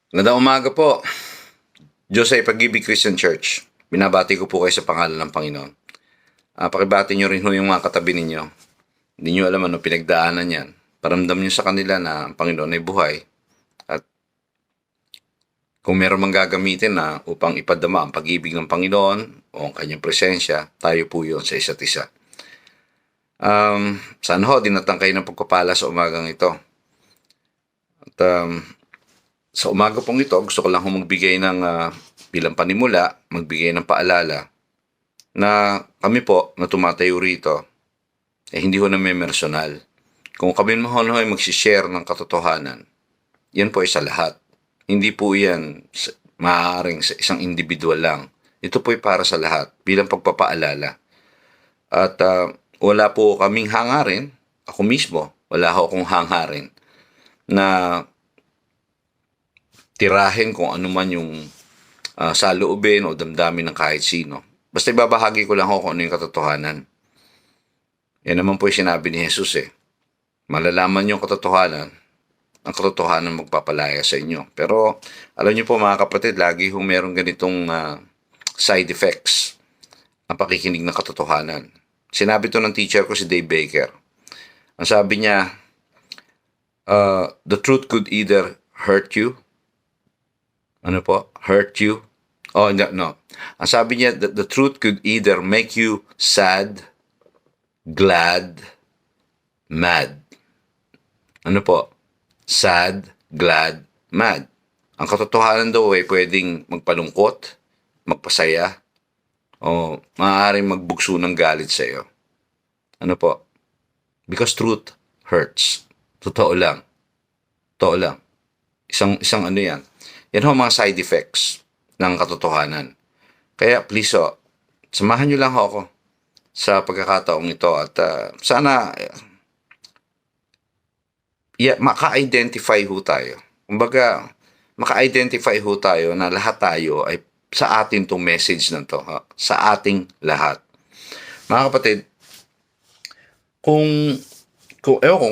Magandang umaga po. Diyos ay Pag-ibig Christian Church. Binabati ko po kayo sa pangalan ng Panginoon. Pakibati nyo rin ho yung mga katabi ninyo. Hindi nyo alam ano pinagdaanan yan. Paramdam nyo sa kanila na ang Panginoon ay buhay. At kung meron mang gagamitin na upang ipadama ang pag-ibig ng Panginoon o ang kanyang presensya, tayo po yun sa isa't isa. Sana ho, dinatang kayo ng pagpapala sa umagang ito. At sa umaga pong ito, gusto ko lang magbigay ng bilang panimula, magbigay ng paalala na kami po na tumatayo rito, hindi ho na may personal. Kung kami mahon ay magsishare ng katotohanan, yan po ay sa lahat. Hindi po yan maaaring sa isang individual lang. Ito po ay para sa lahat, bilang pagpapaalala. At wala po kaming hangarin, ako mismo, wala ho akong hangarin na tirahin kung ano man yung saloobin o damdamin ng kahit sino. Basta ibabahagi ko lang ho kung ano yung katotohanan. Yan naman po yung sinabi ni Jesus eh. Malalaman nyo ang katotohanan magpapalaya sa inyo. Pero alam nyo po mga kapatid, lagi hong merong ganitong side effects ang pakikinig ng katotohanan. Sinabi to ng teacher ko si Dave Baker. Ang sabi niya, the truth could either hurt you. Ano po? Hurt you? Oh, no. Ang sabi niya, the truth could either make you sad, glad, mad. Ano po? Sad, glad, mad. Ang katotohanan daw ay pwedeng magpalungkot, magpasaya, o maaaring magbugso ng galit sa iyo. Ano po? Because truth hurts. Totoo lang. Totoo lang. Isang ano yan. Yan ho mga side effects ng katotohanan. Kaya please samahan nyo lang ho ako sa pagkakataong ito at sana maka-identify ho tayo. Kumbaga, maka-identify ho tayo na lahat tayo ay sa atin tong message na to. Sa ating lahat. Mga kapatid, kung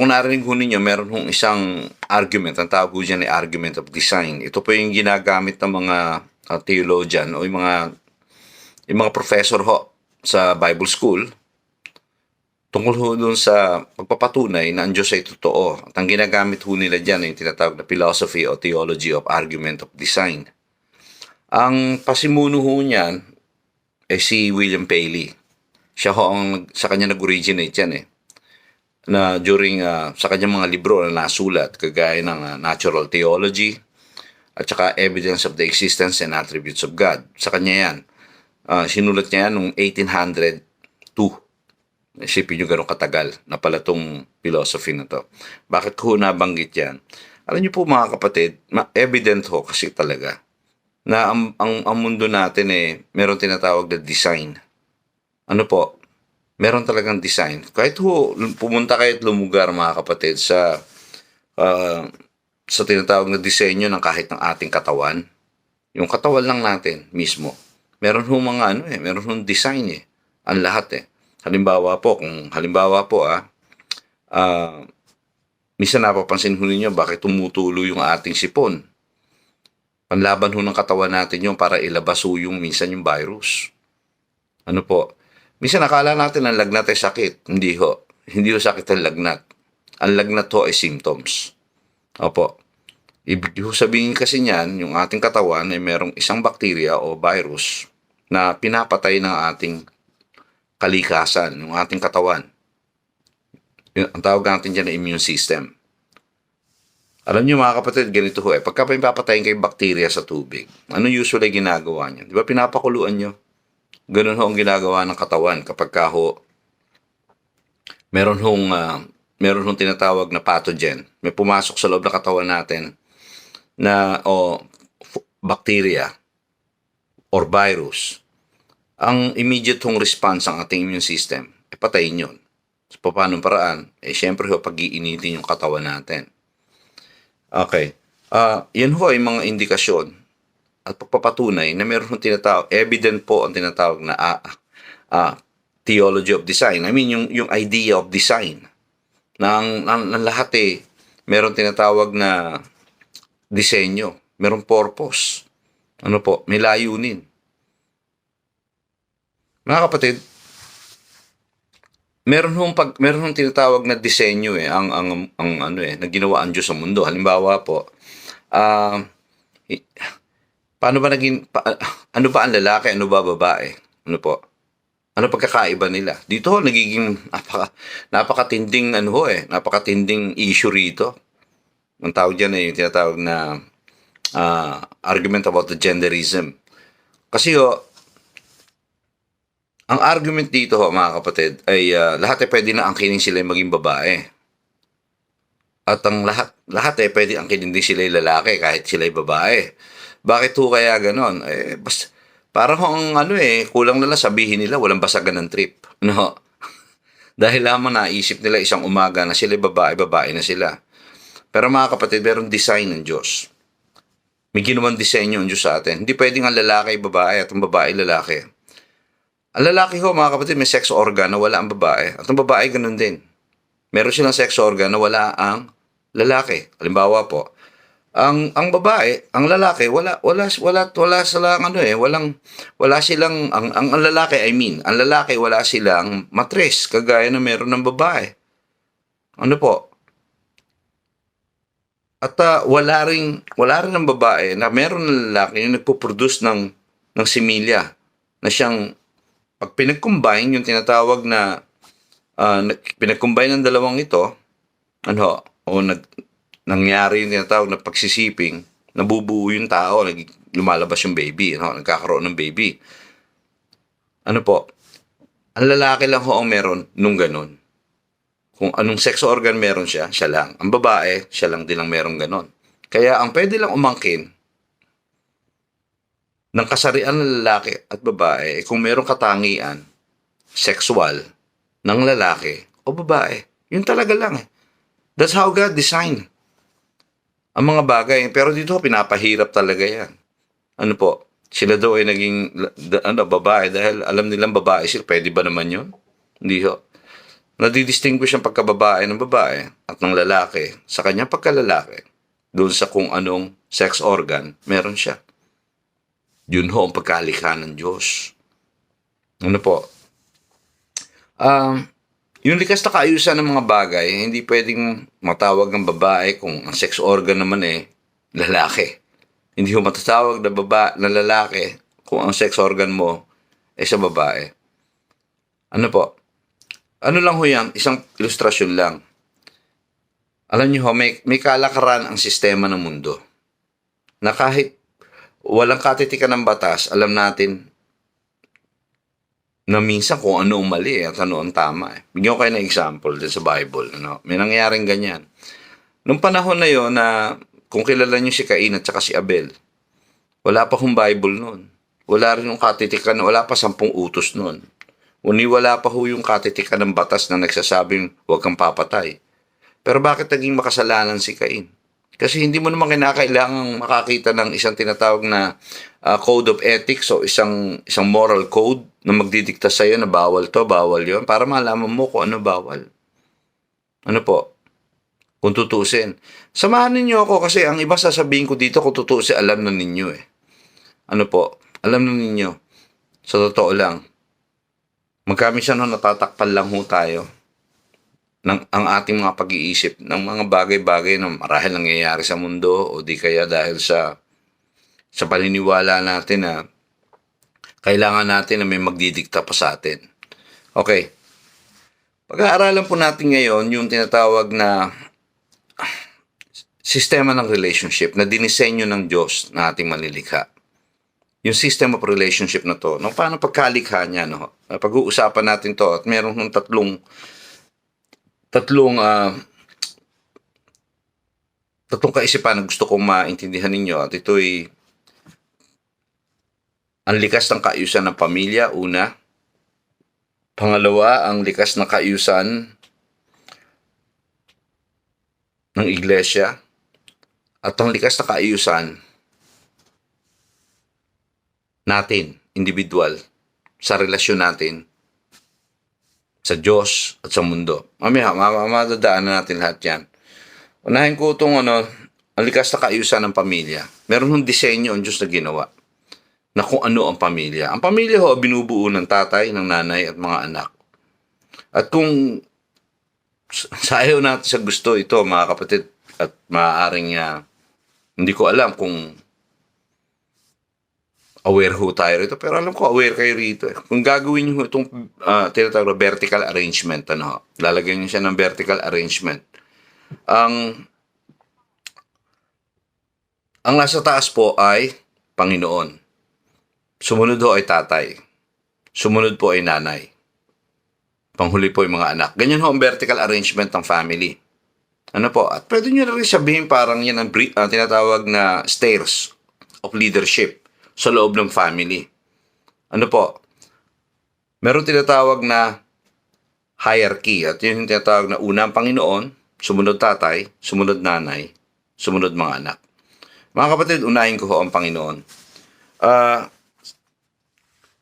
narinig ho ninyo, meron hong isang argument, ang tawag ho dyan ay argument of design. Ito po yung ginagamit ng mga theologian o yung mga professor ho sa Bible School tungkol ho dun sa pagpapatunay na ang Diyos ay totoo. At ang ginagamit ho nila dyan ay yung tinatawag na philosophy o theology of argument of design. Ang pasimuno ho niyan ay si William Paley. Siya ho sa kanya nag-originate yan eh. Na during sa kanyang mga libro na nasulat, kagaya ng Natural Theology at saka Evidence of the Existence and Attributes of God. Sa kanya yan. Sinulat niya yan noong 1802. Isipin nyo gano'ng katagal na pala itong philosophy na to. Bakit ko nabanggit yan? Alam niyo po mga kapatid, evident ho kasi talaga na ang mundo natin meron tinatawag na design. Ano po? Meron talagang design. Kahit pumunta kayo at lumugar mga kapatid sa tinatawag na disenyo ng kahit ng ating katawan. Yung katawan lang natin mismo. Meron mga meron design ang lahat Halimbawa po, minsan napapansin ninyo bakit tumutulo yung ating sipon. Panlaban ng katawan natin yung para ilabas minsan yung virus. Ano po? Minsan nakala natin ang lagnat ay sakit. Hindi ho. Hindi ho sakit ang lagnat. Ang lagnat ho ay symptoms. Opo. Ibig sabihin kasi niyan, yung ating katawan ay merong isang bakterya o virus na pinapatay ng ating kalikasan, yung ating katawan. Ang tawag natin dyan na immune system. Alam niyo mga kapatid, ganito ho pagka pinapatayin kayo bakterya sa tubig, ano usually ginagawa niyo? Di ba pinapakuluan niyo? Ganun ho ang ginagawa ng katawan kapag meron hong tinatawag na pathogen. May pumasok sa loob ng katawan natin na bacteria or virus. Ang immediate hong response ng ating immune system, patayin yun. So, paano paraan? Siyempre pag-iinitin yung katawan natin. Okay. Yan ho ay mga indikasyon at pagpapatunay na meron tinatawag, evident po ang tinatawag na theology of design. I mean, yung idea of design. Na ang lahat meron tinatawag na disenyo. merong purpose. Ano po, may layunin. Mga kapatid, meron hong tinatawag na disenyo ang ano na ginawa ang Diyos sa mundo. Halimbawa po, ah paano ba ano ba ang lalaki, ano ba babae? Ano po? Ano pagkakaiba nila? Dito nagiging napakatinding napakatinding issue rito. Ang tawag diyan yung tinatawag na argument about the genderism. Kasi ang argument dito mga kapatid ay lahat ay pwede na angkinin sila maging babae. At ang lahat ay pwede angkinin din sila lalaki kahit sila babae. Bakit ho kaya ganon? Parang kulang na lang sabihin nila walang basagan ng trip. No? Dahil lamang naisip nila isang umaga na sila babae na sila. Pero mga kapatid, meron design ng Diyos. May ginawang disenyo ang Diyos sa atin. Hindi pwedeng ang lalaki babae at ang babae lalaki. Ang lalaki ho, mga kapatid, may sex organ na wala ang babae. At ang babae ganun din. Meron silang sex organ na wala ang lalaki. Halimbawa po, ang babae, ang lalaki wala silang wala silang ang lalaki ang lalaki wala silang matres kagaya na meron ng babae. Ano po? At wala rin ng babae na meron ng lalaki yung nagpo-produce ng similya na siyang pag pinag-combine yung tinatawag na pinag-combine ng dalawang ito nangyari yung tinatawag na pagsisiping, nabubuo yung tao, lumalabas yung baby, nagkakaroon ng baby. Ano po? Ang lalaki lang ho ang meron nung ganun. Kung anong sex organ meron siya lang. Ang babae, siya lang din ang meron ganun. Kaya ang pwede lang umangkin ng kasarian ng lalaki at babae kung merong katangian sexual ng lalaki o babae. Yun talaga lang eh. That's how God designed ang mga bagay. Pero dito pinapahirap talaga yan. Ano po? Sila daw ay naging babae dahil alam nilang babae sila. Pwede ba naman yun? Hindi ho. Nadidistinguish ang pagkababae ng babae at ng lalaki sa kanyang pagkalalaki doon sa kung anong sex organ meron siya. Yun ho ang pagkalikha ng Diyos. Ano po? Yung likas na kaayusan ng mga bagay, hindi pwedeng matawag ng babae kung ang sex organ naman lalaki. Hindi ho matatawag na lalaki kung ang sex organ mo sa babae. Ano po? Ano lang ho yan? Isang ilustrasyon lang. Alam niyo ho, may kalakaran ang sistema ng mundo. Na kahit walang katitikan ng batas, alam natin na minsan kung ano ang mali at ano ang tama. Bigyan ko kayo ng example din sa Bible. May nangyaring ganyan. Nung panahon na yon na kung kilala niyo si Cain at saka si Abel, wala pa hong Bible noon. Wala rin yung katitikan, wala pa 10 utos noon. Wala pa ho yung katitikan ng batas na nagsasabing huwag kang papatay. Pero bakit naging makasalanan si Cain? Kasi hindi mo naman kinakailangang makakita ng isang tinatawag na code of ethics o isang moral code na magdidikta sa iyo na bawal to, bawal yon para malaman mo kung ano bawal. Ano po? Kung tutusin. Samahan ninyo ako kasi ang iba sasabihin ko dito kung tutusin, alam na ninyo Ano po? Alam na ninyo. Sa totoo lang. Magkamisan natatakpan lang ho tayo ang ating mga pag-iisip ng mga bagay-bagay na marahil nangyayari sa mundo o di kaya dahil sa paniniwala natin na kailangan natin na may magdidikta pa sa atin. Okay. Pag-aaralan po natin ngayon yung tinatawag na sistema ng relationship na dinisenyo ng Diyos na ating malilikha. Yung system of relationship na to, paano pagkalikha niya, pag-uusapan natin to at meron ng tatlong kaisipan na gusto kong maintindihan ninyo at ito'y ang likas ng kaayusan ng pamilya, una. Pangalawa, ang likas ng kaayusan ng iglesia. At ang likas na kaayusan natin, individual, sa relasyon natin sa Diyos at sa mundo. Mamaya, madadaanan natin lahat yan. Unahin ko itong ang likas na kaayusan ng pamilya. Meron hong disenyo ang Diyos na ginawa na kung ano ang pamilya. Ang pamilya ho, binubuo ng tatay, ng nanay at mga anak. At kung sa ayaw natin sa gusto ito, mga kapatid, at maaaring hindi ko alam kung aware ho tayo rito, pero alam ko aware kayo rito. Kung gagawin nyo itong tinatawag na vertical arrangement, lalagyan nyo siya ng vertical arrangement. Ang nasa taas po ay Panginoon. Sumunod ho ay tatay. Sumunod po ay nanay. Panghuli po ay mga anak. Ganyan ho ang vertical arrangement ng family. Ano po? At pwede nyo na rin sabihin parang yan ang tinatawag na stairs of leadership sa loob ng family. Ano po? Meron tinatawag na hierarchy. At yun yung tinatawag na unang Panginoon, sumunod tatay, sumunod nanay, sumunod mga anak. Mga kapatid, unahin ko ho ang Panginoon.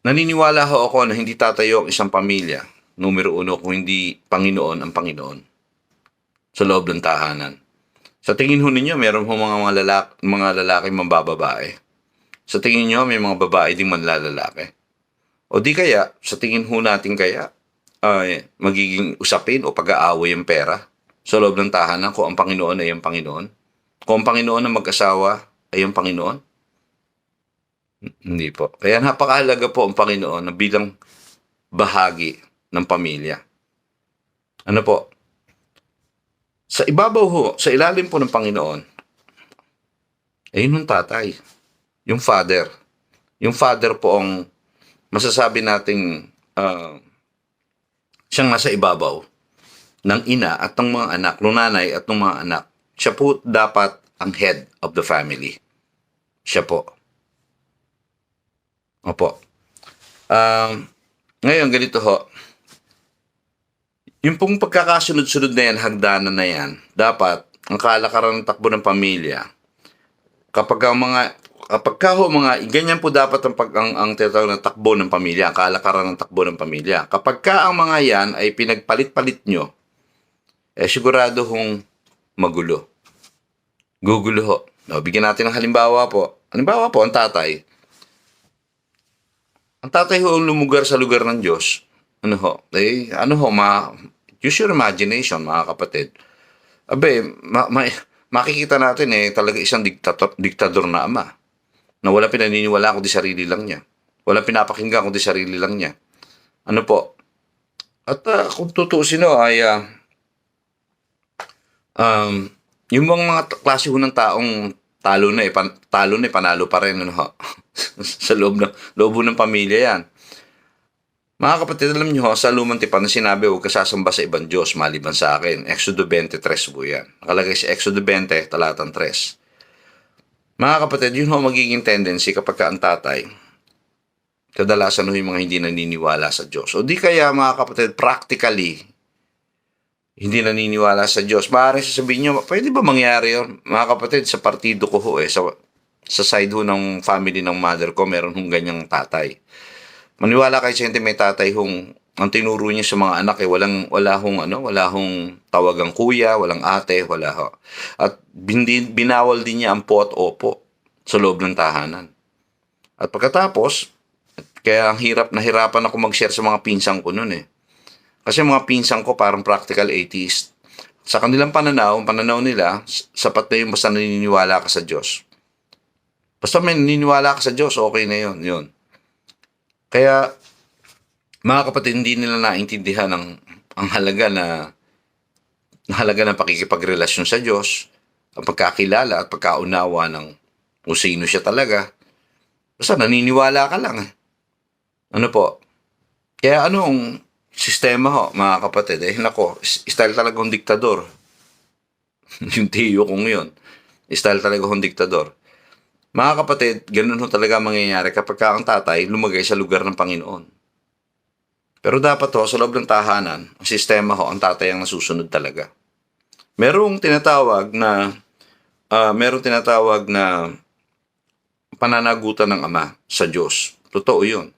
Naniniwala ho ako na hindi tatayo ang isang pamilya, numero uno, kung hindi Panginoon ang Panginoon sa loob ng tahanan. Sa tingin ho ninyo, meron ho mga lalaki mambababae. Sa tingin nyo, may mga babae ding manlalalaki. O di kaya, sa tingin ho natin kaya, magiging usapin o pag-aaway ang pera sa loob ng tahanan kung ang Panginoon ay ang Panginoon? Kung ang Panginoon ang mag-asawa ay ang Panginoon? Hindi po. Kaya napakahalaga po ang Panginoon na bilang bahagi ng pamilya. Ano po? Sa ibabaw ho, sa ilalim po ng Panginoon, ay yung tatay. Yung father. Yung father po ang masasabi nating siyang nasa ibabaw ng ina at ng mga anak, ng nanay at ng mga anak. Siya po dapat ang head of the family. Siya po. Opo. Ngayon, ganito ho. Yung pong pagkakasunod-sunod na yan, hagdanan na yan, dapat ang kalakaran ng takbo ng pamilya, kapag ganyan po dapat ang tinatawag na takbo ng pamilya, ang kalakaran ng takbo ng pamilya. Kapag ang mga yan ay pinagpalit-palit nyo, sigurado hong magulo. Gugulo ho. No, bigyan natin ng halimbawa po. Halimbawa po, ang tatay. Ang tatay ho lumugar sa lugar ng Diyos. Use your imagination, mga kapatid. Makikita natin talaga isang diktador na ama na wala pinaniniwala kundi sarili lang niya. Wala pinapakinggan kundi sarili lang niya. Ano po? At kung tutuusin ay yung mga klase ho ng taong talo na panalo pa rin sa loob ng pamilya yan. Mga kapatid, alam niyo sa lumang tipan na sinabi, huwag ka sasamba sa ibang Diyos maliban sa akin. Exodo 23 po yan. Nakalagay sa Exodo 20, talatang 3. Mga kapatid, yun magiging tendency kapag ka ang tatay, kadalasan yung mga hindi naniniwala sa Diyos. O di kaya, mga kapatid, practically, hindi naniniwala sa Diyos. Maaaring sasabihin nyo, pwede ba mangyari yun? Mga kapatid, sa partido ko sa side ng family ng mother ko, meron ganyang tatay. Maniwala kayo sa may tatay ang tinuro niya sa mga anak wala hong tawagang kuya, walang ate, wala ho. At binawal din niya ang po at opo sa loob ng tahanan. At pagkatapos, kaya nahirapan ako mag-share sa mga pinsang ko noon Kasi mga pinsang ko parang practical atheist. Sa kanilang pananaw nila, sapat na yung basta naniniwala ka sa Diyos. Basta may naniniwala ka sa Diyos, okay na yun. Kaya, mga kapatid, hindi nila naintindihan ang halaga ng pakikipagrelasyon sa Diyos, ang pagkakilala at pagkaunawa ng kung sino siya talaga. Basta naniniwala ka lang. Ano po? Kaya anong sistema mga kapatid? Style talagang diktador. Yung tiyo kong yun. Style talagang diktador. Mga kapatid, ganun talaga mangyayari kapag ang tatay lumagay sa lugar ng Panginoon. Pero dapat sa loob ng tahanan, ang sistema ang tatay ang nasusunod talaga. Merong tinatawag na pananagutan ng ama sa Diyos. Totoo yun.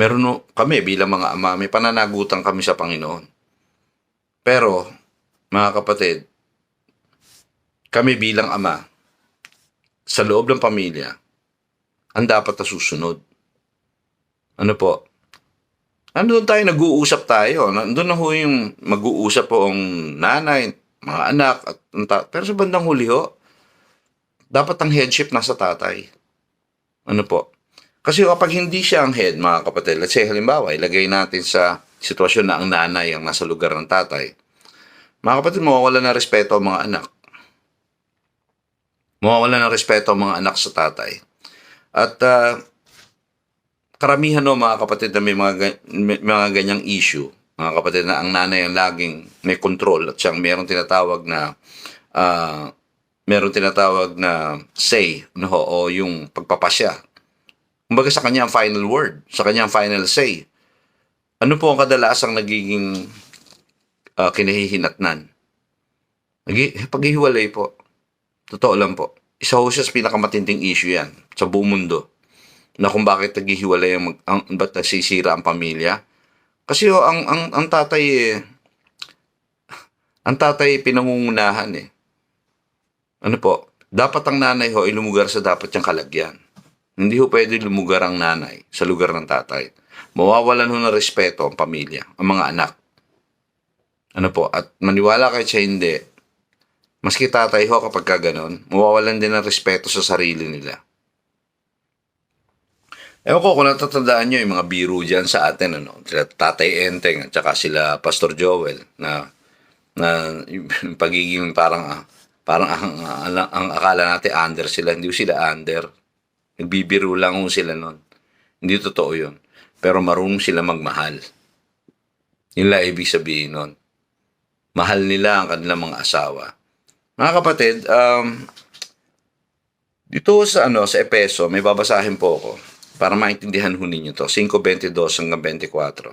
Meron kami bilang mga ama, may pananagutan kami sa Panginoon. Pero, mga kapatid, kami bilang ama, sa loob ng pamilya, ang dapat na susunod. Ano po? Andun tayo, nag-uusap tayo. Nandun na ho yung mag-uusap po ang nanay, mga anak, pero sa bandang huli ho, dapat ang headship nasa tatay. Ano po? Kasi kapag hindi siya ang head, mga kapatid, let's say halimbawa, ilagay natin sa sitwasyon na ang nanay ang nasa lugar ng tatay. Mga kapatid, mawawala ng respeto ang mga anak. Mawawala ng respeto ang mga anak sa tatay. At karamihan no mga kapatid na may mga ganyang issue, mga kapatid na ang nanay ang laging may control at siyang meron tinatawag na say no o yung pagpapasya. Kumbaga sa kanya ang final word, sa kanya ang final say. Ano po ang kadalasang nagiging kinahihinatnan? Paghihiwalay po. Totoo lang po. Isa ho siya sa pinakamatinding issue yan sa buong mundo. Na kung bakit naghihiwalay ba't nasisira ang pamilya. Kasi ho, ang tatay pinangungunahan eh. Ano po, dapat ang nanay ho ay lumugar sa dapat niyang kalagyan. Hindi ho pwede lumugar ang nanay sa lugar ng tatay. Mawawalan ho ng respeto ang pamilya, ang mga anak. Ano po, at maniwala kayo sa hindi, maski tatay ho kapag gano'n, mawawalan din ng respeto sa sarili nila. Ewan ko kung natatandaan nyo yung mga biro dyan sa atin, ano, sila Tatay Enteng at saka sila Pastor Joel na yung pagiging parang ang akala natin under sila, hindi sila under. Nagbibiro lang sila nun. Hindi totoo yun. Pero marunong sila magmahal. Yun lang ibig sabihin nun. Mahal nila ang kanilang mga asawa. Mga kapatid, dito sa Efeso, may babasahin po ako para maintindihan ho ninyo to. 5:22 hanggang 24.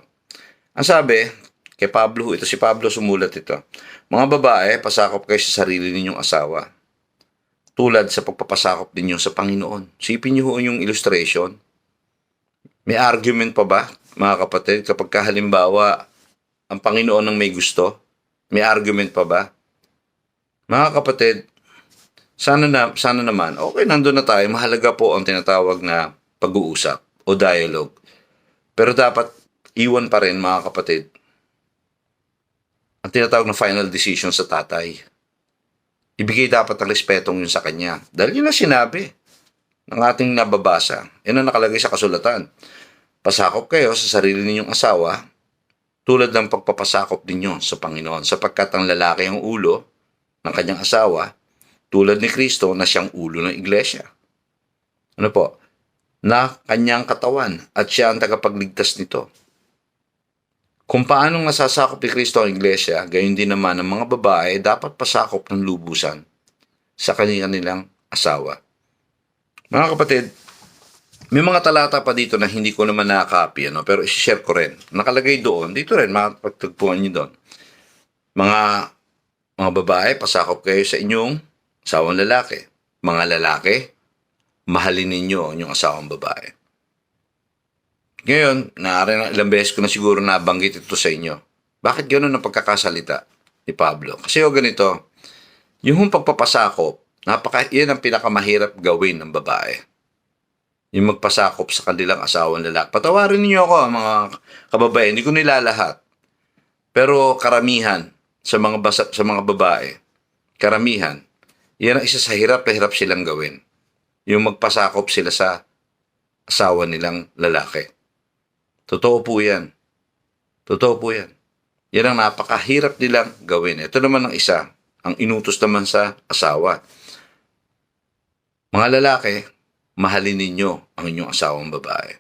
Ang sabi, kay Pablo, ito si Pablo sumulat ito. Mga babae, pasakop kayo sa sarili ninyong asawa. Tulad sa pagpapasakop ninyo sa Panginoon. Sipin niyo ho yung illustration. May argument pa ba, mga kapatid, kapag halimbawa ang Panginoon ang may gusto? May argument pa ba? Mga kapatid, sana naman, okay, nandun na tayo. Mahalaga po ang tinatawag na pag-uusap o dialogue. Pero dapat iwan pa rin, mga kapatid, ang tinatawag na final decision sa tatay. Ibigay dapat ang respetong yun sa kanya. Dahil yun ang sinabi ng ating nababasa. Yan ang nakalagay sa kasulatan. Pasakop kayo sa sarili ninyong asawa tulad ng pagpapasakop ninyo sa Panginoon, sapagkat ang lalaki ang ulo ng kanyang asawa tulad ni Kristo na siyang ulo ng iglesia. Ano po? Na kanyang katawan at siya ang tagapagligtas nito. Kung paano nasasakop ni Kristo ang iglesia, gayon din naman ang mga babae dapat pasakop ng lubusan sa kanilang asawa. Mga kapatid, may mga talata pa dito na hindi ko naman nakakopy, pero isi-share ko rin. Nakalagay doon, dito rin, makapagtagpuan nyo doon. Mga babae, pasakop kayo sa inyong asawang lalaki. Mga lalaki, mahalin ninyo ang inyong asawang babae. Ngayon, ilang beses ko na siguro nabanggit ito sa inyo. Bakit gano'n ang pagkakasalita ni Pablo? Kasi ganito, yung pagpapasakop, yan ang pinakamahirap gawin ng babae. Yung magpasakop sa kanilang asawang lalaki. Patawarin niyo ako, mga kababayan, hindi ko nilalahat. Pero karamihan sa mga babae, karamihan, yan ang isa sa hirap na hirap silang gawin. Yung magpasakop sila sa asawa nilang lalaki. Totoo po yan. Totoo po yan. Yan ang napakahirap nilang gawin. Ito naman ang isa, ang inutos naman sa asawa. Mga lalaki, mahalin ninyo ang inyong asawang babae.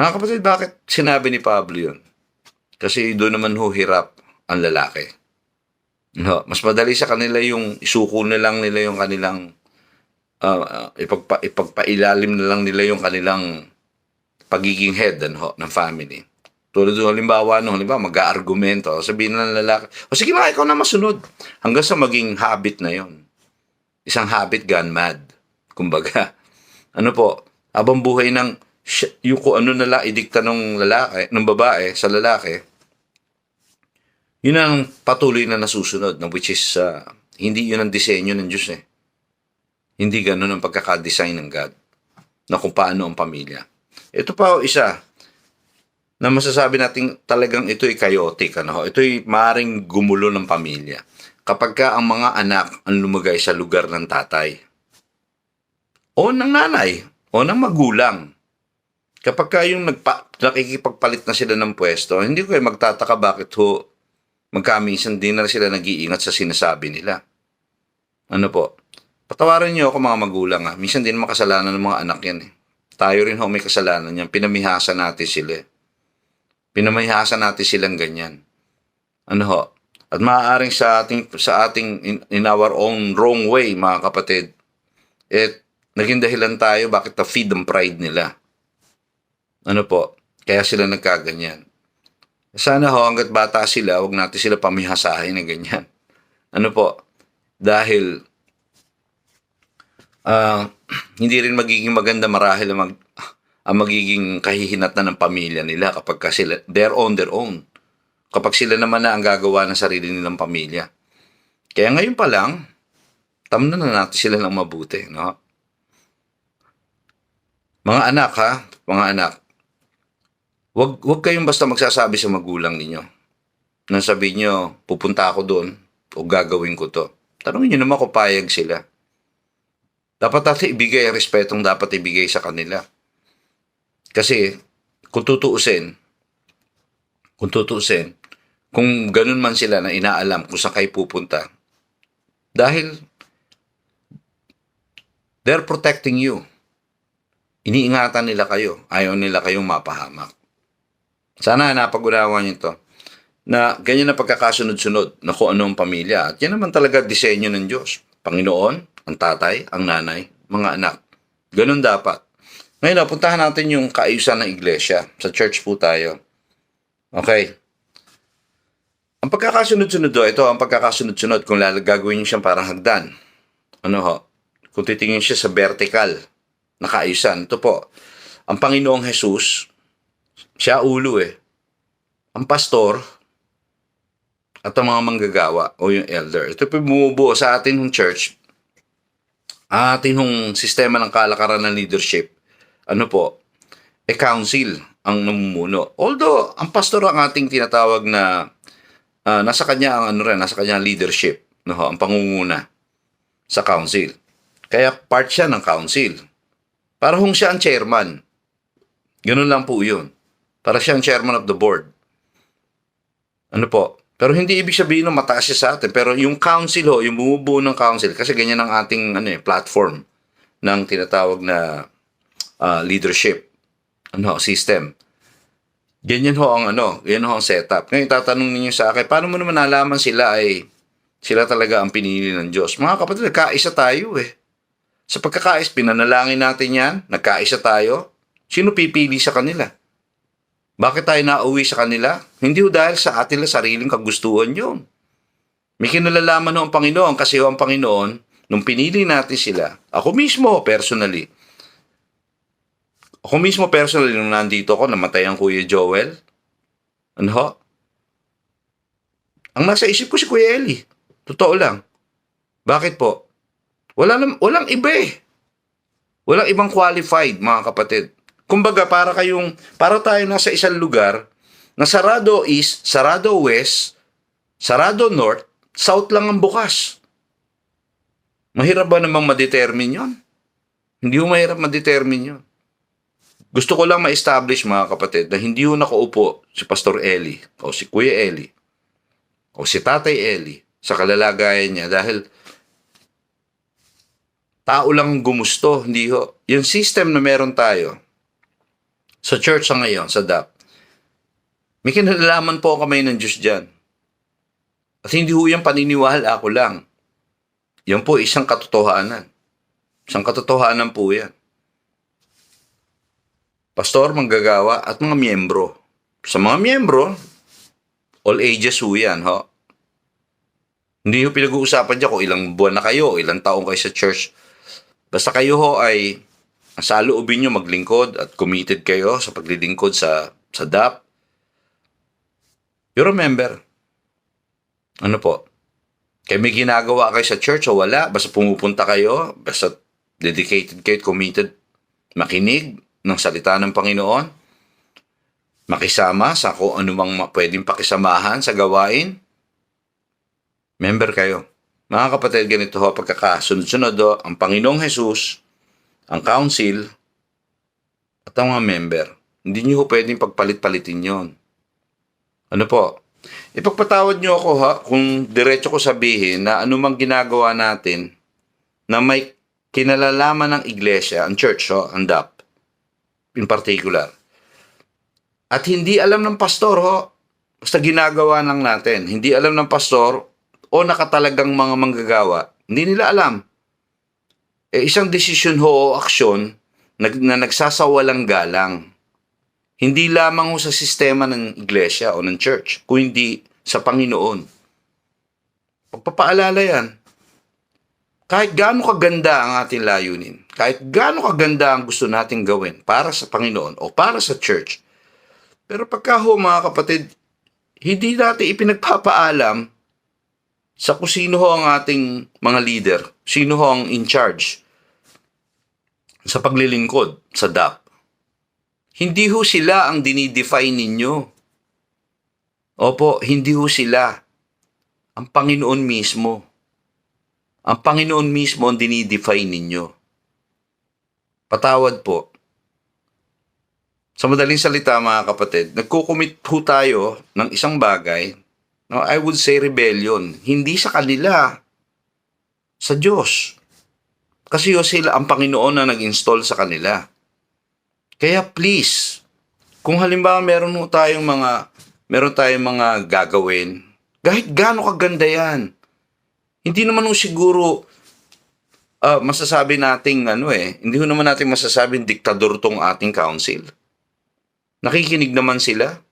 Mga kapatid, bakit sinabi ni Pablo yun? Kasi doon naman hirap ang lalaki. No, mas madali sa kanila yung isuko na lang nila yung kanilang ipagpailalim na lang nila yung kanilang pagiging head ng family. Tulad doon, halimbawa, mag-aargumento, sabihin na ng lalaki, sige na, ikaw na masunod. Hanggang sa maging habit na yon. Isang habit gone mad. Kumbaga, habang buhay yung kung ano nala idikta ng babae sa lalaki, yun ang patuloy na nasusunod, which is hindi yun ang disenyo ng Diyos eh. Hindi ganun ang pagkakadesign ng God na kung paano ang pamilya. Ito pa o isa na masasabi natin talagang ito ay chaotic. Ito'y maaaring gumulo ng pamilya. Kapag ka ang mga anak ang lumagay sa lugar ng tatay o ng nanay o ng magulang. Kapag ka yung nakikipagpalit na sila ng pwesto, hindi ko magtataka bakit magkaminsan din na sila nag-iingat sa sinasabi nila. Ano po? Patawarin niyo ako mga magulang ha. Minsan din makasalanan ng mga anak yan eh. Tayo rin may kasalanan yan. Pinamihasa natin sila. Pinamihasa natin silang ganyan. At maaaring sa ating in our own wrong way, mga kapatid, naging dahilan tayo bakit na-feed ang pride nila. Kaya sila nagkaganyan. Sana hanggat bata sila, wag natin sila pamihasahin na ganyan. Dahil hindi rin magiging maganda marahil ang magiging kahihinatnan ng pamilya nila kapag sila, they're on their own. Kapag sila naman na ang gagawa ng sarili nilang pamilya. Kaya ngayon pa lang, tamnan na natin sila ng mabuti. No? Mga anak, wag kayong basta magsasabi sa magulang ninyo. Nang sabihin nyo, pupunta ako doon o gagawin ko to. Tanungin nyo naman kung payag sila. Dapat natin ibigay ang respetong dapat ibigay sa kanila. Kasi kung tutuusin, kung ganun man sila na inaalam kung saan kayo pupunta, dahil they're protecting you. Iniingatan nila kayo. Ayaw nila kayong mapahamak. Sana napag-unawa niyo ito. Na ganyan na pagkakasunod-sunod na kung ano ang pamilya. At yan naman talaga disenyo ng Diyos. Panginoon, ang tatay, ang nanay, mga anak. Ganun dapat. Ngayon, puntahan natin yung kaayusan ng iglesia. Sa church po tayo. Okay. Ang pagkakasunod-sunod ito ang pagkakasunod-sunod kung gagawin niyo siyang parang hagdan. Kung titingin siya sa vertical na kaayusan. Ito po, ang Panginoong Jesus, siya ulo Ang pastor at ang mga manggagawa o yung elder. Ito po bumubuo sa atin ng church, atin ng sistema ng kalakaran ng leadership. Council ang namumuno. Although, ang pastor ang ating tinatawag na nasa kanya ang leadership, ang pangunguna sa council. Kaya part siya ng council. Para siya ang chairman. Ganun lang po yun. Para siya ang chairman of the board. Pero hindi ibig sabihin na mataas siya sa atin. Pero yung council yung bumubuo ng council, kasi ganyan ang ating platform ng tinatawag na leadership system. Ganyan ang setup. Ngayon tatanong ninyo sa akin, paano mo naman nalaman sila talaga ang pinili ng Diyos? Mga kapatid, nagkaisa tayo Sa pagkakais, pinanalangin natin yan, nagkaisa tayo. Sino pipili sa kanila? Bakit tayo nauwi sa kanila? Hindi dahil sa atin lang sariling kagustuhan yun. May kinalalaman ang Panginoon kasi ang Panginoon, nung pinili natin sila, ako mismo personally, nung nandito ako, namatay ang Kuya Joel, ang nasa isip ko si Kuya Eli. Totoo lang. Bakit po? Walang iba Walang ibang qualified, mga kapatid. Kumbaga, para tayo nasa isang lugar na sarado east, sarado west, sarado north, south lang ang bukas. Mahirap ba namang ma-determine yun? Hindi mahirap ma-determine yun. Gusto ko lang ma-establish, mga kapatid, na hindi nakaupo si Pastor Eli o si Kuya Eli o si Tatay Eli sa kalalagayan niya dahil tao lang gumusto, hindi Yung system na meron tayo sa church sa ngayon, sa DAP, may kinalalaman po kamay ng Diyos dyan. At hindi yung paniniwala ako lang. Yan po isang katotohanan. Isang katotohanan po yan. Pastor, manggagawa, at mga miyembro. Sa mga miyembro, all ages yan, Hindi pinag-uusapan dyan kung ilang buwan na kayo, ilang taong kayo sa church. Basta kayo ay sa loobin nyo maglingkod at committed kayo sa paglilingkod sa DAP. You remember, Kaya may ginagawa kayo sa church o wala, basta pumupunta kayo, basta dedicated kayo, committed, makinig ng salita ng Panginoon, makisama sa kung anumang pwedeng pakisamahan sa gawain, member kayo. Mga kapatid, ganito ho, pagkakasunod-sunod ho, ang Panginoong Jesus, ang council, at ang mga member. Hindi nyo ho pwedeng pagpalit-palitin yon. Ano po? Ipagpatawad nyo ako ha, kung diretso ko sabihin na anumang ginagawa natin na may kinalalaman ng iglesia, ang church, ho, ang DAP, in particular. At hindi alam ng pastor, ho, basta ginagawa lang natin. Hindi alam ng pastor o nakatalagang mga manggagawa. Hindi nila alam. Isang desisyon ho o aksyon na nagsasawalang galang. Hindi lamang ho sa sistema ng iglesia o ng church, kundi sa Panginoon. Pagpapaalala yan. Kahit gaano kaganda ang ating layunin, kahit gaano kaganda ang gusto nating gawin para sa Panginoon o para sa church, pero pagka ho mga kapatid, hindi natin ipinagpapaalam sa kung sino ho ang ating mga leader, sino ho ang in charge sa paglilingkod sa DAP. Hindi ho sila ang dinidefine ninyo. Opo, hindi ho sila. Ang Panginoon mismo. Ang Panginoon mismo ang dinidefine ninyo. Patawad po. Sa madaling salita mga kapatid, nagkukumit ho tayo ng isang bagay, no, I would say rebellion. Hindi sa kanila, sa Diyos. Kasi ho sila ang Panginoon na nag-install sa kanila. Kaya please, kung halimbawa meron tayong mga gagawin, kahit gaano kaganda yan, hindi naman siguro masasabi nating hindi naman natin masasabing diktador tong ating council. Nakikinig naman sila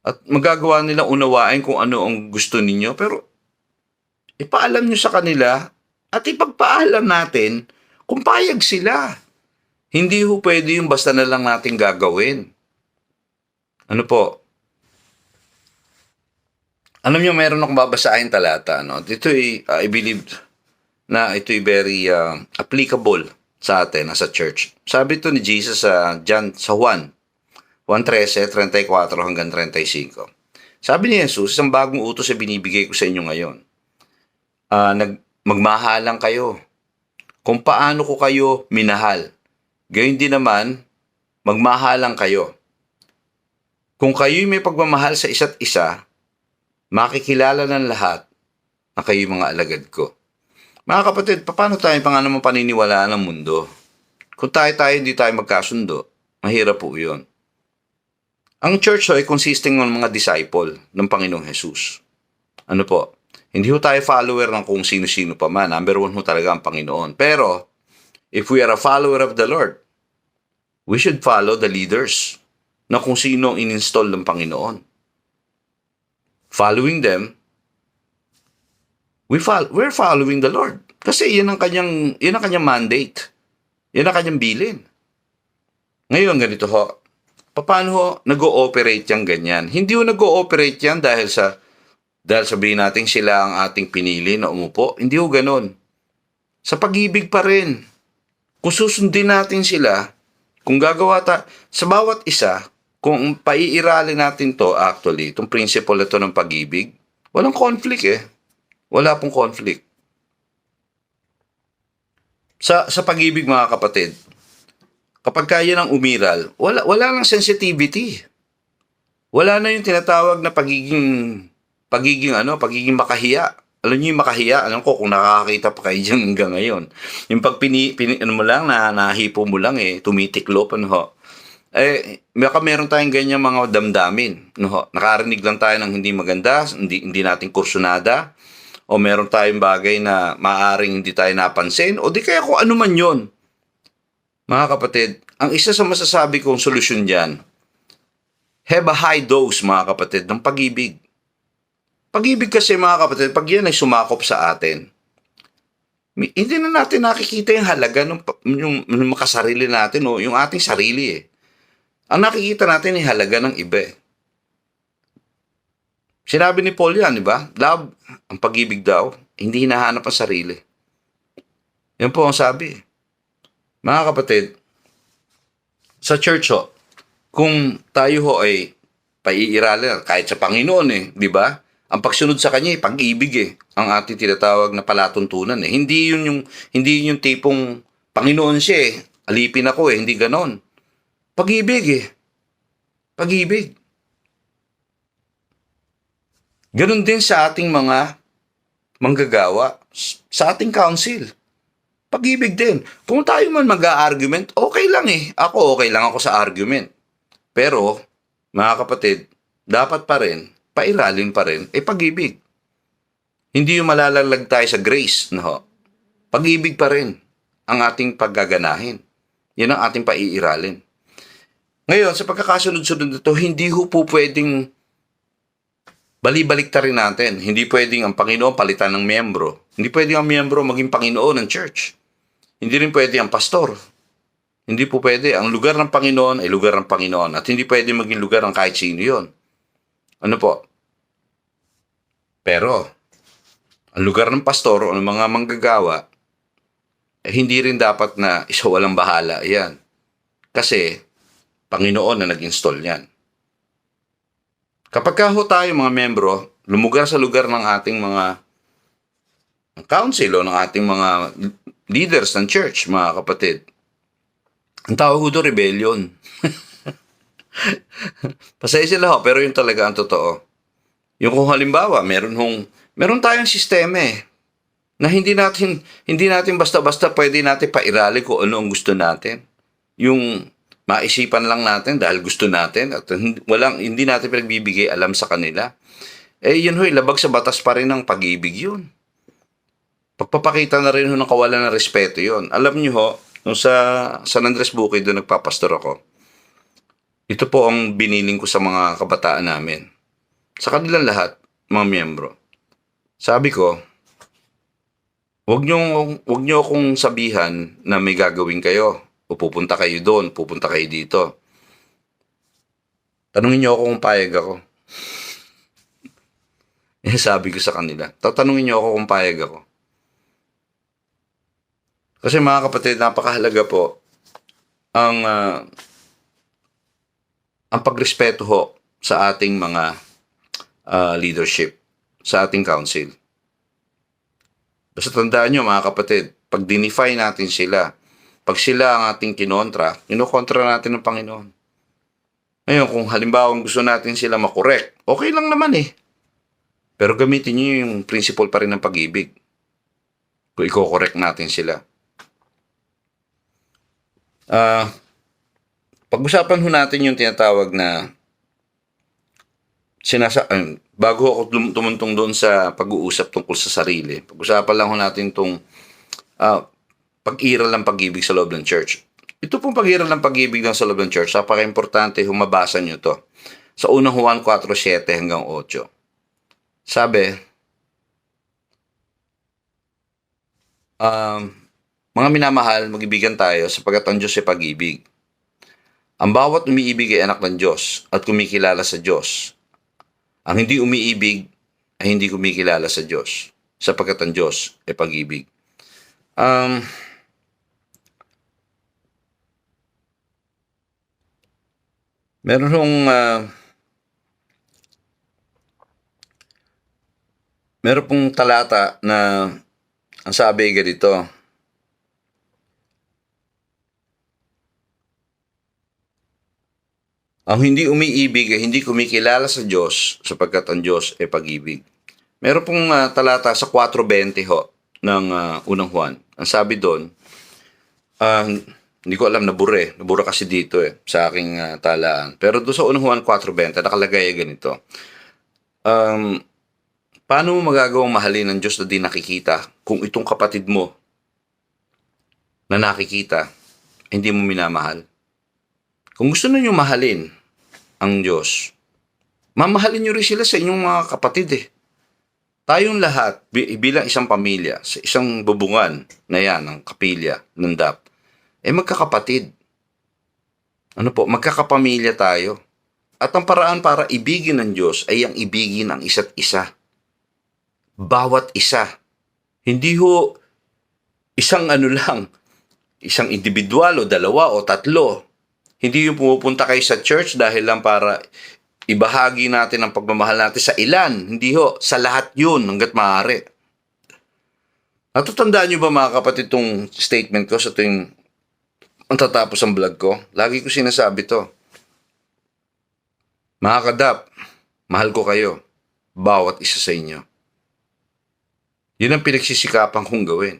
at magagawa nila unawain kung ano ang gusto ninyo, pero ipaalam nyo sa kanila at ipagpaalam natin kung payag sila. Hindi ho pwede yung basta na lang natin gagawin. Ano po? Alam niyo, meron akong babasahin talata. No? Ito I believe na ito very applicable sa atin as a church. Sabi ito ni Jesus sa Juan 1:13, 34 hanggang 35. Sabi ni Jesus, isang bagong utos ay binibigay ko sa inyo ngayon. Magmahalan kayo. Kung paano ko kayo minahal. Gayon din naman, magmahalan kayo. Kung kayo'y may pagmamahal sa isa't isa, makikilala ng lahat na kayo'y mga alagad ko. Mga kapatid, paano tayo naman paniniwalaan ng mundo? Kung tayo hindi tayo magkasundo, mahirap po yun. Ang church ay consisting ng mga disciple ng Panginoong Jesus. Ano po? Hindi ho tayo follower ng kung sino-sino pa man. Number one ho talaga ang Panginoon. Pero, if we are a follower of the Lord, we should follow the leaders na kung sino ang in-install ng Panginoon. Following them, we're following the Lord. Kasi yan ang kanyang mandate. Yan ang kanyang bilin. Ngayon, ganito ho. Paano ho nag-ooperate yan ganyan? Hindi ho nag-ooperate yan dahil sabihin natin sila ang ating pinili na umupo. Hindi ho ganon. Sa pag-ibig pa rin. Kung susundin natin sila, kung gagawa sa bawat isa, kung paiiralin natin to actually, itong principle na to ng pag-ibig, walang conflict Wala pong conflict. Sa pag-ibig mga kapatid, kapag kaya ng umiral, wala lang sensitivity. Wala na yung tinatawag na pagiging makahiya. Alam niyo yung makahiya, alam ko kung nakakakita pa kayo dyan hanggang ngayon. Yung pag mo lang, nahipo mo lang tumitiklop, baka meron tayong ganyan mga damdamin. Nakarinig lang tayo ng hindi maganda, hindi natin kursunada, o meron tayong bagay na maaaring hindi tayo napansin, o di kaya kung ano man yun. Mga kapatid, ang isa sa masasabi kong solusyon dyan, have a high dose mga kapatid ng pag-ibig. Pag-ibig kasi mga kapatid, pag yan ay sumakop sa atin, hindi na natin nakikita yung halaga ng makasarili natin o yung ating sarili Ang nakikita natin ay halaga ng iba Sinabi ni Paul yan, di ba? Love, ang pag-ibig daw, hindi hinahanap ang sarili. Yan po ang sabi. Mga kapatid, sa church ho, kung tayo ho ay paiiralin, kahit sa Panginoon di ba? Ang pagsunod sa kanya ay pag-ibig ang ating tinatawag na palatuntunan Hindi yun yung tipong Panginoon siya alipin ako hindi ganon. Pag-ibig Pag-ibig. Ganon din sa ating mga manggagawa, sa ating council. Pag-ibig din. Kung tayo man mag-a-argument, okay lang okay lang ako sa argument. Pero, mga kapatid, dapat pa rin, pairalin pa rin, pag-ibig. Hindi yung malalalag tayo sa grace, no? Pag-ibig pa rin ang ating paggaganahin. Yan ang ating paiiralin. Ngayon, sa pagkakasunod-sunod nito, hindi po pwedeng balibalik ta rin natin. Hindi pwedeng ang Panginoon palitan ng miyembro. Hindi pwedeng ang miyembro maging Panginoon ng church. Hindi rin pwede ang pastor. Hindi po pwede. Ang lugar ng Panginoon ay lugar ng Panginoon. At hindi pwede maging lugar ng kahit sino yun. Ano po? Pero, ang lugar ng pastor o ng mga manggagawa, hindi rin dapat na isa walang bahala. Yan. Kasi, Panginoon na nag-install yan. Kapag ho tayo mga membro, lumugar sa lugar ng ating mga council o ng ating mga leaders ng church, mga kapatid, ang tawag ko doon, rebellion. Pasensya lang ho, pero yun talaga ang totoo. Yung kung halimbawa, meron tayong sistema na hindi natin basta-basta pwede natin pairali kung ano ang gusto natin. Yung maisipan lang natin dahil gusto natin at hindi natin pinagbibigay alam sa kanila. Yun labag sa batas pa rin ng pag-ibig yun. Pagpapakita na rin ng kawalan ng respeto yun. Alam nyo nung sa San Andres Bukid doon nagpapastor ako, ito po ang biniling ko sa mga kabataan namin. Sa kanilang lahat, mga miyembro. Sabi ko, wag nyo akong sabihan na may gagawin kayo. O pupunta kayo doon, pupunta kayo dito. Tanungin niyo ako kung payag ako. Sabi ko sa kanila, tatanungin niyo ako kung payag ako. Kasi mga kapatid, napakahalaga po ang pagrespeto sa ating mga leadership, sa ating council. Basta tandaan niyo mga kapatid, pag dinify natin sila, pag sila ang ating kinontra natin ng Panginoon. Ngayon, kung halimbawa gusto natin sila makorek, okay lang naman Pero gamitin niyo yung principle pa rin ng pag-ibig. Kung i-correct natin sila. Pag-usapan natin yung tinatawag na bago ako tumuntong doon sa pag-uusap tungkol sa sarili, pag-usapan lang natin itong pag-iral ng pag-ibig sa loob ng church. Ito pong pag-iral ng pag-ibig sa loob ng church, napaka-importante humabasa nyo to. Sa unang Juan 4:7 hanggang 8. Sabi, mga minamahal, mag-ibigan tayo sapagkat ang Diyos ay pag-ibig. Ang bawat umiibig ay anak ng Diyos at kumikilala sa Diyos. Ang hindi umiibig ay hindi kumikilala sa Diyos sapagkat ang Diyos ay pag-ibig. Meron pong talata na ang sabi ganito, ang hindi umiibig ay hindi kumikilala sa Diyos sapagkat ang Diyos ay pag-ibig. Meron pong talata sa 4:20 ng unang Juan. Ang sabi doon, hindi ko alam, nabura kasi dito sa aking talaan. Pero doon sa unang Juan 4:20, nakalagay ganito. Paano mo magagawang mahalin ng Diyos na di nakikita kung itong kapatid mo na nakikita, hindi mo minamahal? Kung gusto ninyo mahalin ang Diyos, mamahalin nyo rin sila sa inyong mga kapatid Tayong lahat, bilang isang pamilya, sa isang bubungan na yan, ng kapilya, ng DAP, magkakapatid. Magkakapamilya tayo. At ang paraan para ibigin ng Diyos ay ang ibigin ang isa't isa. Bawat isa. Hindi ho isang lang, isang individual o dalawa o tatlo. Hindi yung pumupunta kayo sa church dahil lang para ibahagi natin ang pagmamahal natin sa ilan. Hindi ho, sa lahat yun hanggat maaari. Natatandaan nyo ba mga kapatid itong statement ko sa tuwing ang tatapos ang vlog ko? Lagi ko sinasabi to. Mga kadap, mahal ko kayo. Bawat isa sa inyo. Yun ang pinagsisikapan kong gawin.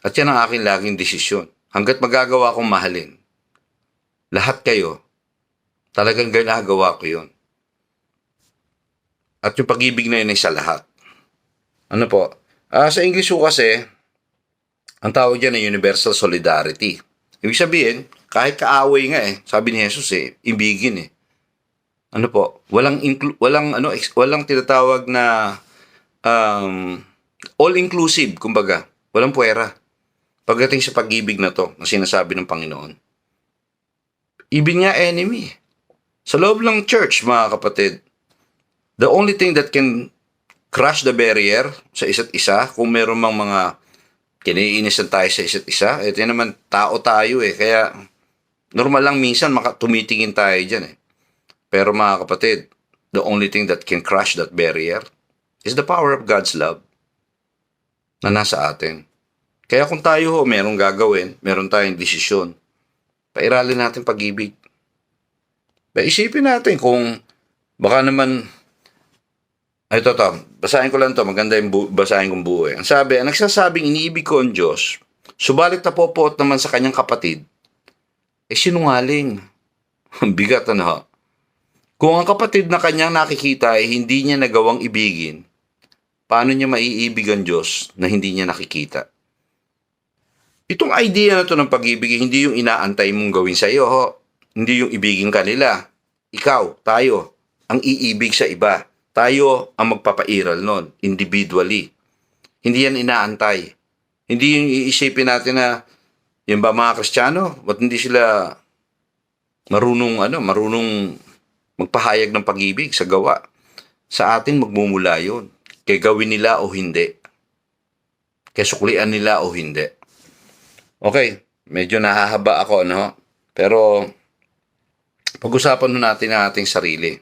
At yan ang aking laging desisyon. Hanggat magagawa kong mahalin. Lahat kayo, talagang ginagawa ko yun. At yung pag-ibig na yun ay sa lahat. Ano po? Sa English po kasi, ang tawag dyan ay universal solidarity. Ibig sabihin, kahit kaaway nga sabi ni Jesus ibigin Ano po? Walang tinatawag na all-inclusive, kumbaga. Walang puwera. Pagdating sa pag-ibig na to, na sinasabi ng Panginoon. Ibig niya enemy. Sa loob ng church, mga kapatid, the only thing that can crush the barrier sa isa't isa, kung meron mang mga kiniinisan tayo sa isa't isa, ito naman, tao tayo Kaya, normal lang minsan tumitingin tayo dyan Pero mga kapatid, the only thing that can crush that barrier is the power of God's love na nasa atin. Kaya kung tayo merong gagawin, meron tayong desisyon, pairalin natin pag-ibig. Isipin natin kung baka naman, basahin ko lang to, maganda yung basahin kong buo Ang sabi, ang nagsasabing iniibig ko ang Diyos, subalit napopoot naman sa kanyang kapatid, sinungaling. Bigat Kung ang kapatid na kanyang nakikita ay hindi niya nagawang ibigin, paano niya maiibig ang Diyos na hindi niya nakikita? Itong idea na to ng pag-ibig, hindi yung inaantay mong gawin sa iyo, hindi yung ibigin kanila. Ikaw, tayo, ang iibig sa iba. Tayo ang magpapairal nun, individually. Hindi yan inaantay. Hindi yung iisipin natin na, yung ba mga Kristiyano, ba't hindi sila marunong magpahayag ng pag-ibig sa gawa? Sa atin magmumula yun. Kaya gawin nila o hindi. Kaya suklian nila o hindi. Okay, medyo nahahaba ako, Pero, pag-usapan natin ang ating sarili.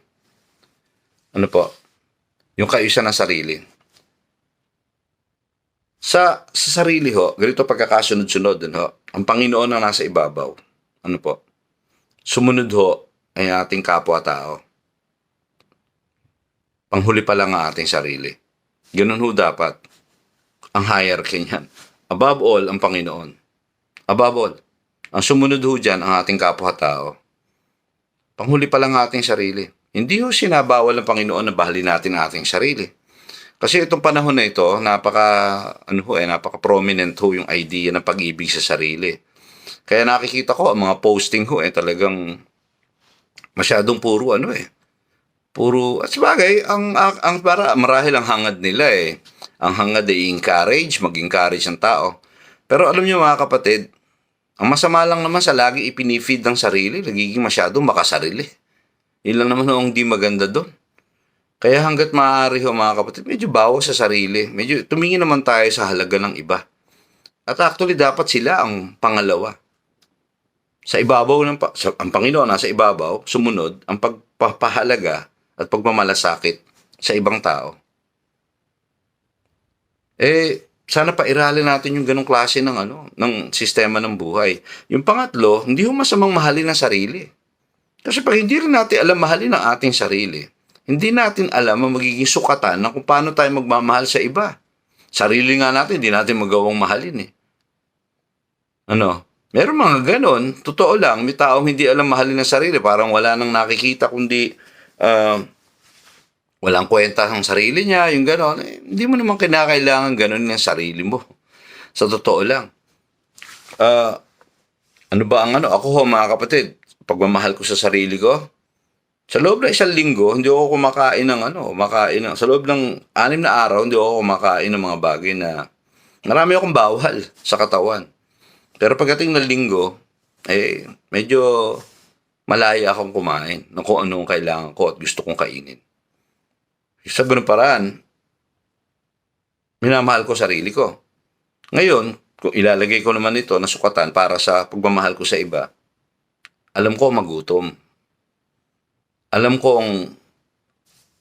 Ano po? Yung kaisa ng sarili. Sa sarili ganito pagkakasunod-sunod ang Panginoon ang nasa ibabaw. Ano po? Sumunod ay ating kapwa-tao. Panghuli pa lang ang ating sarili. Ganun dapat. Ang hierarchy niyan. Above all, ang Panginoon. Above all. Ang sumunod dyan ang ating kapwa-tao. Panghuli pa lang ang ating sarili. Hindi sinabawal ng Panginoon na bahalin natin ang ating sarili. Kasi itong panahon na ito, napaka-prominent yung idea ng pag-ibig sa sarili. Kaya nakikita ko ang mga posting talagang masyadong puro Puro, at sabagay, ang para marahil ang hangad nila Ang hangad ay encourage, mag-encourage ang tao. Pero alam niyo mga kapatid, ang masama lang naman sa lagi ipinifeed ng sarili, nagiging masyadong makasarili. Yun lang naman ang di maganda doon. Kaya hanggat maaari mga kapatid, medyo bawas sa sarili. Medyo tumingin naman tayo sa halaga ng iba. At actually, dapat sila ang pangalawa. Sa ibabaw ang Panginoon nasa ibabaw, sumunod ang pagpapahalaga at pagmamalasakit sa ibang tao. Sana pairalin natin yung ganong klase ng sistema ng buhay. Yung pangatlo, hindi masamang mahalin ang sarili. Kasi pag hindi rin natin alam mahalin ang ating sarili, hindi natin alam ang magiging sukatan na kung paano tayo magmamahal sa iba. Sarili nga natin, hindi natin magawang mahalin Meron mga ganon, totoo lang, may taong hindi alam mahalin ang sarili, parang wala nang nakikita kundi walang kwenta ang sarili niya, yung ganon. Hindi mo naman kinakailangan ganon ng sarili mo. Sa totoo lang. Ako mga kapatid, pagmamahal ko sa sarili ko, sa loob ng 1 linggo, hindi ako kumakain sa loob ng 6 na araw, hindi ako kumakain ng mga bagay na marami akong bawal sa katawan. Pero pagdating ng linggo, medyo malaya akong kumain ng kung anong kailangan ko at gusto kong kainin. Sa ganung paraan, minamahal ko sarili ko. Ngayon, kung ilalagay ko naman ito na sukatan para sa pagmamahal ko sa iba, alam ko magutom. Alam ko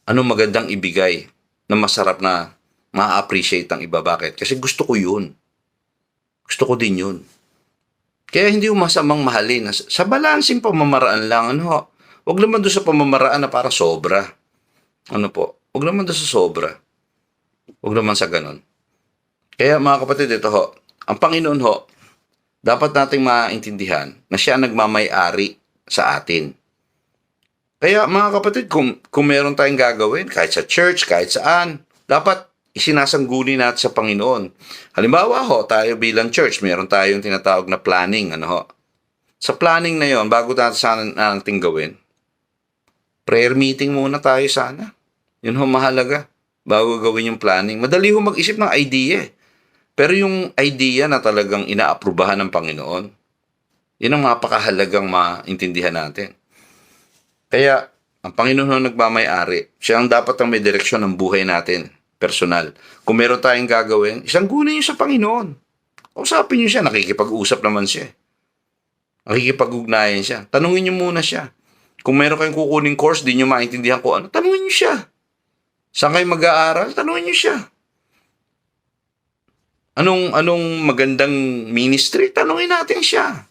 anong magandang ibigay na masarap na ma-appreciate ang iba. Bakit? Kasi gusto ko yun. Gusto ko din yun. Kaya hindi yung masamang mahalin. Sa balansing pamamaraan lang, huwag naman doon sa pamamaraan na para sobra. Huwag naman doon sa sobra. Huwag naman sa ganon. Kaya mga kapatid, ito ang Panginoon dapat nating maintindihan na siya ang nagmamay-ari sa atin. Kaya mga kapatid, kung meron tayong gagawin, kahit sa church, kahit saan, dapat isinasangguni natin sa Panginoon. Halimbawa tayo bilang church, meron tayong tinatawag na planning. Sa planning na yon, bago natin gawin, prayer meeting muna tayo sana. Yun mahalaga, bago gawin yung planning. Madali mag-isip ng idea. Pero yung idea na talagang inaaprubahan ng Panginoon, yun ang mapakahalagang maintindihan natin. Kaya, ang Panginoon ang nagmamay-ari. Siya ang dapat ang may direksyon ng buhay natin, personal. Kung meron tayong gagawin, isanggunin niyo sa Panginoon. Usapin niyo siya, nakikipag-usap naman siya. Nakikipag-ugnayan siya. Tanungin niyo muna siya. Kung meron kayong kukuning course, di niyo maintindihan kung ano, tanungin niyo siya. Saan kayo mag-aaral? Tanungin niyo siya. Anong magandang ministry? Tanungin natin siya.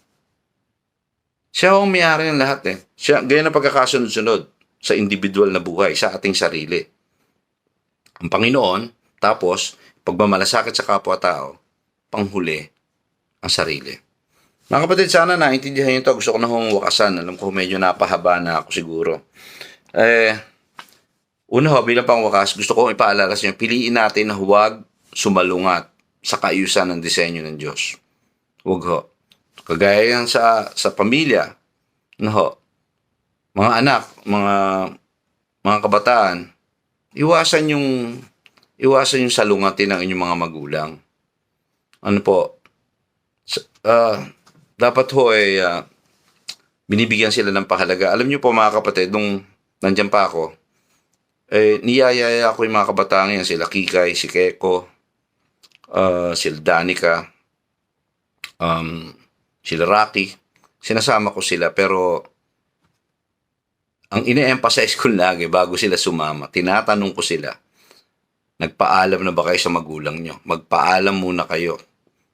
Siya ang may-ari ng lahat Siya, gaya na pagkakasunod-sunod sa individual na buhay, sa ating sarili. Ang Panginoon, tapos, pagmamalasakit sa kapwa-tao, panghuli, ang sarili. Mga kapatid, sana naintindihan nyo ito. Gusto ko na wakasan. Alam ko medyo napahaba na ako siguro. Bilang pangwakas, gusto ko ipaalala sa inyo, piliin natin na huwag sumalungat sa kaayusan ng disenyo ng Diyos. Huwag Kagaya yan sa pamilya, mga anak, mga kabataan, iwasan yung salungatin ng inyong mga magulang. Dapat binibigyan sila ng pahalaga. Alam niyo po mga kapatid, nung nandyan pa ako, niyayaya ko yung mga kabataan yan, sila Kikay, si Keko, sila Danica, sila Rocky, sinasama ko sila, pero ang ine-emphasize ko lagi bago sila sumama, tinatanong ko sila, nagpaalam na ba kayo sa magulang nyo? Magpaalam muna kayo.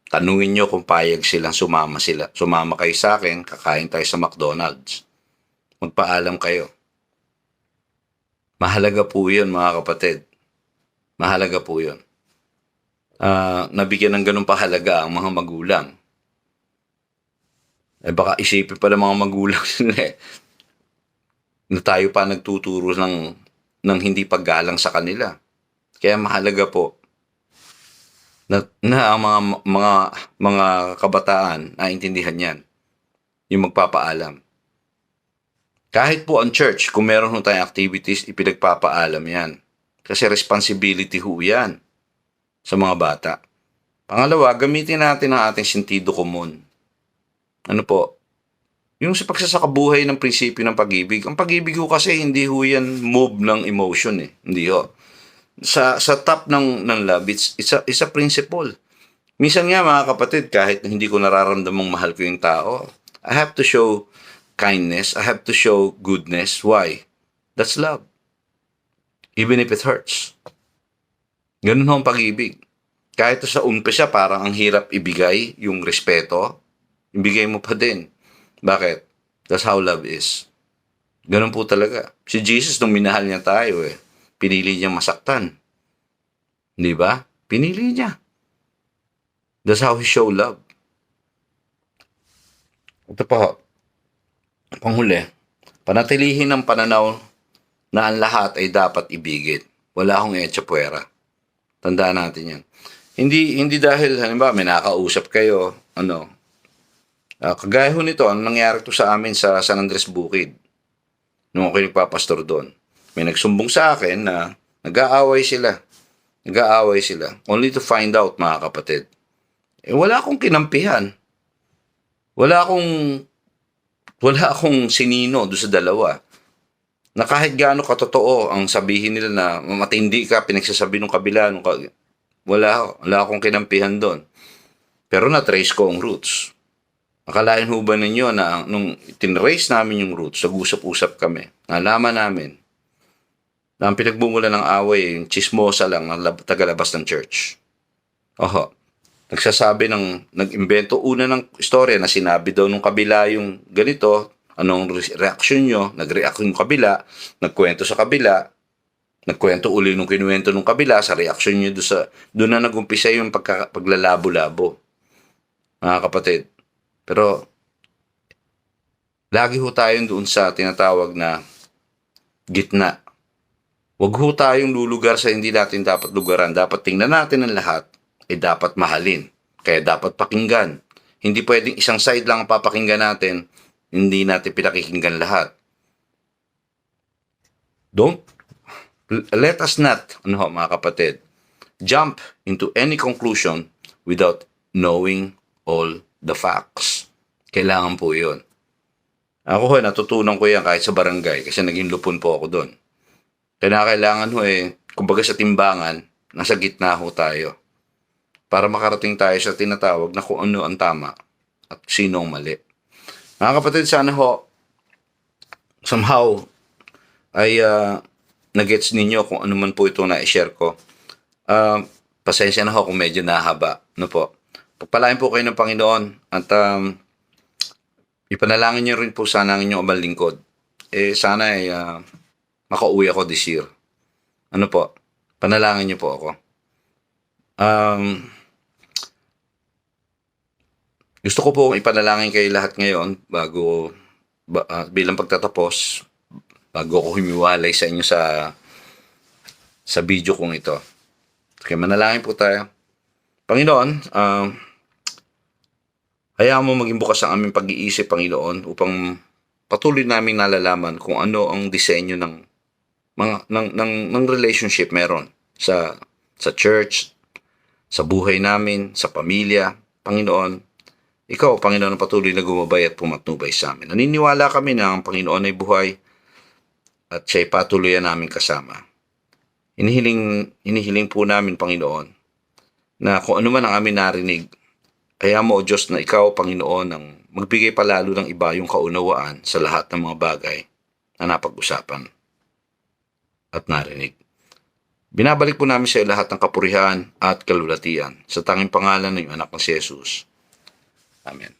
Tanungin nyo kung payag silang sumama sila. Sumama kayo sa akin, kakain tayo sa McDonald's. Magpaalam kayo. Mahalaga po yun, mga kapatid. Mahalaga po yun. Nabigyan ng ganun pahalaga ang mga magulang. Baka isipin pa ng mga magulang sila na tayo pa nagtuturo ng hindi paggalang sa kanila. Kaya mahalaga po na ang mga kabataan naintindihan yan. Yung magpapaalam. Kahit po ang church, kung meron tayong activities, ipinagpapaalam yan. Kasi responsibility yan sa mga bata. Pangalawa, gamitin natin ang ating sentido komon. Yung sa pagsasakabuhay ng prinsipyo ng pag-ibig. Ang pag-ibig kasi hindi yan move ng emotion Hindi Sa top ng love, it's a principle. Minsan nga mga kapatid, kahit hindi ko nararamdamang mahal ko yung tao, I have to show kindness, I have to show goodness. Why? That's love. Even if it hurts. Ganun ang pag-ibig. Kahit sa umpisa parang ang hirap ibigay yung respeto, ibigay mo pa din. Bakit? That's how love is. Ganun po talaga. Si Jesus, nung minahal niya tayo pinili niya masaktan. Di ba? Pinili niya. That's how he show love. Ito pa, panghuli, panatilihin ang pananaw na ang lahat ay dapat ibigin. Wala akong etsa puwera. Tandaan natin yan. Hindi dahil, halimbawa, may nakausap kayo, kagaya ho nito, ang nangyari to sa amin sa San Andres Bukid. Nung ako nagpapastor doon. May nagsumbong sa akin na nag-aaway sila. Only to find out, mga kapatid. Wala akong kinampihan. Wala akong wala akong sinino doon sa dalawa. Na kahit gaano katotoo ang sabihin nila na matindi ka, pinagsasabi ng kabila, wala akong kinampihan doon. Pero na-trace ko ang roots. Akalain ho ba ninyo na nung tinrace namin yung roots, nag-usap-usap kami, nalaman namin na ang pinagbumula ng away, yung chismosa lang ng tagalabas ng church. Oho. Nag-imbento una ng istorya na sinabi daw nung kabila yung ganito, anong reaksyon nyo, nag-react yung kabila, nagkwento sa kabila, nagkwento uli nung kinuwento nung kabila, sa reaksyon nyo doon na nag-umpisa yung paglalabo-labo. Mga kapatid. Pero, lagi ho tayong doon sa tinatawag na gitna. Huwag ho tayong lulugar sa hindi natin dapat lugaran. Dapat tingnan natin ang lahat, dapat mahalin. Kaya dapat pakinggan. Hindi pwedeng isang side lang ang papakinggan natin, hindi natin pinakikinggan lahat. Let us not, mga kapatid, jump into any conclusion without knowing all the facts. Kailangan po yun. Ako natutunan ko yan kahit sa barangay kasi naging lupon po ako doon. Kailangan kumbaga sa timbangan, nasa gitna ho tayo. Para makarating tayo sa tinatawag na kung ano ang tama at sino ang mali. Mga kapatid, sana somehow ay nagets ninyo kung ano man po ito na i-share ko. Pasensya na kung medyo nahaba. Po? Pagpalain po kayo ng Panginoon at ipanalangin niyo rin po sana ang inyong abang lingkod. Sana makauwi ako this year. Panalangin niyo po ako. Gusto ko po ipanalangin kayo lahat ngayon bilang pagtatapos, bago ako humiwalay sa inyo sa video kong ito. Okay, manalangin po tayo. Panginoon, hayaan mo maging bukas ang aming pag-iisip, Panginoon, upang patuloy naming nalalaman kung ano ang disenyo ng relationship meron sa church, sa buhay namin, sa pamilya. Panginoon, Ikaw, Panginoon, ang patuloy na gumabay at pumatnubay sa amin. Naniniwala kami na ang Panginoon ay buhay at siya'y patuloy namin kasama. Hinihiling po namin, Panginoon, na kung ano man ang amin narinig, kaya mo, O Diyos, na Ikaw, Panginoon, ang magbigay palalo ng iba yung kaunawaan sa lahat ng mga bagay na napag-usapan at narinig. Binabalik po namin sa iyo lahat ng kapurihan at kalulatian sa tanging pangalan ng iyong anak na si Jesus. Amen.